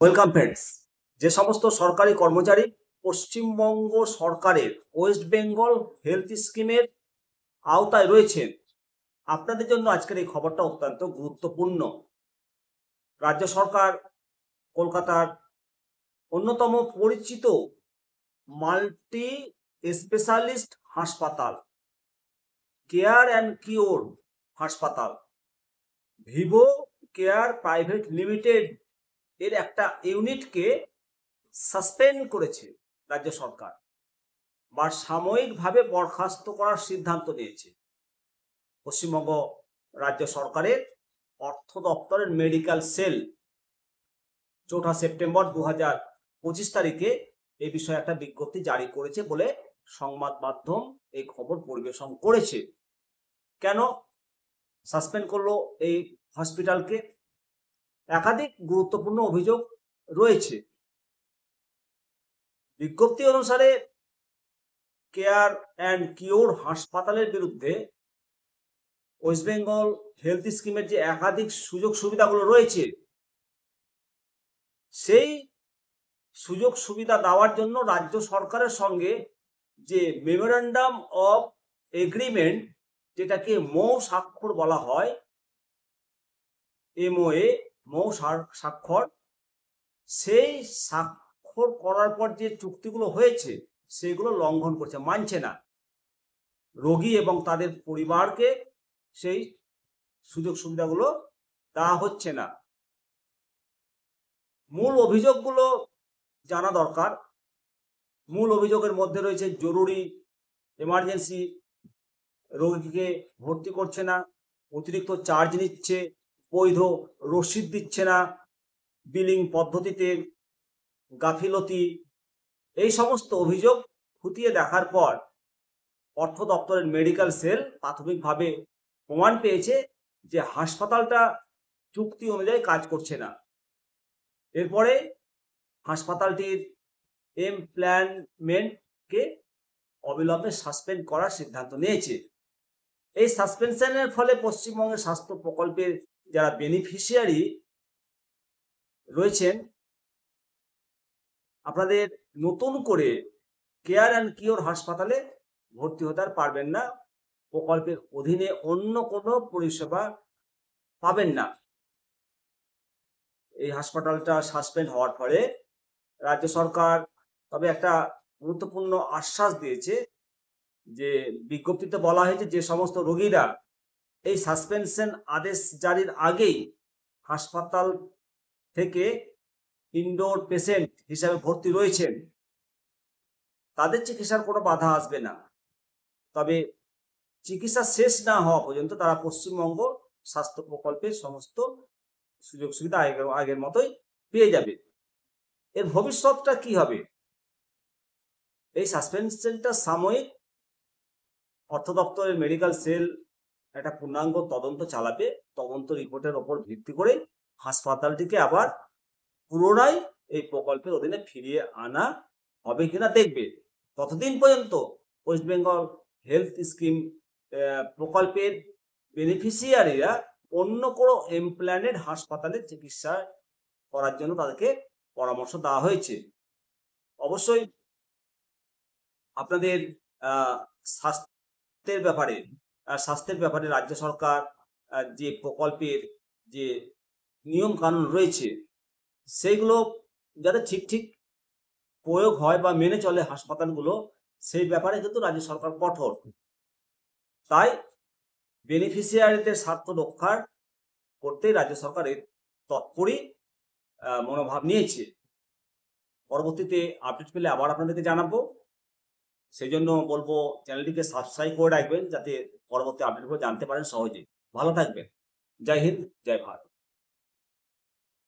Welcome friends. যে সমস্ত সরকারি কর্মচারী পশ্চিমবঙ্গ সরকারের ওয়েস্ট বেঙ্গল হেলথ স্কিমের আওতায় রয়েছেন, আপনাদের জন্য আজকের এই খবরটা অত্যন্ত গুরুত্বপূর্ণ। রাজ্য সরকার কলকাতার অন্যতম পরিচিত মাল্টি স্পেশালিস্ট হাসপাতাল কেয়ার অ্যান্ড কিওর হাসপাতাল ভিভো কেয়ার প্রাইভেট লিমিটেড এর একটা ইউনিটকে সাসপেন্ড করেছে রাজ্য সরকার বা সাময়িকভাবে বরখাস্ত করার সিদ্ধান্ত নিয়েছে পশ্চিমবঙ্গ রাজ্য সরকারের অর্থ দপ্তরের মেডিকেল সেল। 4 সেপ্টেম্বর 2025 তারিখে এই বিষয়ে একটা বিজ্ঞপ্তি জারি করেছে বলে সংবাদ মাধ্যম এই খবর পরিবেশন করেছে। কেন সাসপেন্ড করলো এই হসপিটালকে? একাধিক গুরুত্বপূর্ণ অভিযোগ রয়েছে। বিজ্ঞপ্তি অনুসারে কেয়ার অ্যান্ড কিওর হাসপাতালের বিরুদ্ধে ওয়েস্ট বেঙ্গল হেলথ স্কিমের যে একাধিক সুযোগ সুবিধাগুলো রয়েছে, সেই সুযোগ সুবিধা দেওয়ার জন্য রাজ্য সরকারের সঙ্গে যে মেমোরেন্ডাম অফ এগ্রিমেন্ট, যেটাকে মৌ স্বাক্ষর বলা হয়, MOA মৌ স্বাক্ষর, সেই স্বাক্ষর করার পর যে চুক্তিগুলো হয়েছে সেগুলো লঙ্ঘন করছে, মানছে না। রোগী এবং তাদের পরিবারকে সেই সুযোগ সুবিধাগুলো দেওয়া হচ্ছে না। মূল অভিযোগগুলো জানা দরকার। মূল অভিযোগের মধ্যে রয়েছে জরুরি এমার্জেন্সি রোগীকে ভর্তি করছে না, অতিরিক্ত চার্জ নিচ্ছে, বৈধ রসিদ দিচ্ছে না, বিলিং পদ্ধতিতে গাফিলতি। এই সমস্ত অভিযোগ খতিয়ে দেখার পর অর্থ দপ্তরের মেডিকেল সেল প্রাথমিকভাবে প্রমাণ পেয়েছে যে হাসপাতালটা চুক্তি অনুযায়ী কাজ করছে না। এরপরে হাসপাতালটির এমপ্লয়মেন্টকে অবিলম্বে সাসপেন্ড করার সিদ্ধান্ত নিয়েছে। এই সাসপেনশনের ফলে পশ্চিমবঙ্গের স্বাস্থ্য প্রকল্পের যারা বেনিফিশিয়ারি রয়েছেন, আপনাদের নতুন করে কেয়ার অ্যান্ড কিওর হাসপাতালে ভর্তি হতে আর পারবেন না, প্রকল্পের অধীনে অন্য কোনো পরিষেবা পাবেন না। এই হাসপাতালটা সাসপেন্ড হওয়ার ফলে রাজ্য সরকার তবে একটা গুরুত্বপূর্ণ আশ্বাস দিয়েছে, যে বিজ্ঞপ্তিতে বলা হয়েছে যে সমস্ত রোগীরা এই সাসপেনশন আদেশ জারির আগেই হাসপাতাল থেকে ইনডোর পেশেন্ট হিসাবে ভর্তি রয়েছেন, তাদের চিকিৎসার কোনো বাধা আসবে না। তবে চিকিৎসা শেষ না হওয়া পর্যন্ত তারা পশ্চিমবঙ্গ স্বাস্থ্য প্রকল্পের সমস্ত সুযোগ সুবিধা আগের মতোই পেয়ে যাবে। এর ভবিষ্যৎটা কি হবে? এই সাসপেনশনটা সাময়িক। অর্থ দপ্তরের মেডিকেল সেল একটা পূর্ণাঙ্গ তদন্ত চালাবে। তদন্ত রিপোর্টের ওপর ভিত্তি করে হাসপাতালটিকে আবার পুনরায় এই প্রকল্পের অধীনে ফিরিয়ে আনা হবে কিনা দেখবে। ততদিন পর্যন্ত ওয়েস্ট বেঙ্গল হেলথ স্কিম প্রকল্পের বেনিফিশিয়ারিরা অন্য কোনো এমপ্লয়েড হাসপাতালে চিকিৎসা করার জন্য তাদেরকে পরামর্শ দেওয়া হয়েছে। অবশ্যই আপনাদের স্বাস্থ্যের ব্যাপারে রাজ্য সরকার যে প্রকল্পের যে নিয়ম কানুন রয়েছে সেইগুলো যাতে ঠিক প্রয়োগ হয় বা মেনে চলে হাসপাতালগুলো, সেই ব্যাপারে কিন্তু রাজ্য সরকার কঠোর। তাই বেনিফিশিয়ারিদের স্বার্থ রক্ষা করতে রাজ্য সরকার এর তৎপরই মনোভাব নিয়েছে। পরবর্তীতে আপডেট পেলে আবার আপনাদেরকে জানাবো। সেই জন্য বলবো চ্যানেলটিকে সাবস্ক্রাইব করে রাখবেন, যাতে পরবর্তী আপডেটগুলো জানতে পারেন সহজেই। ভালো থাকবেন। জয় হিন্দ, জয় ভারত।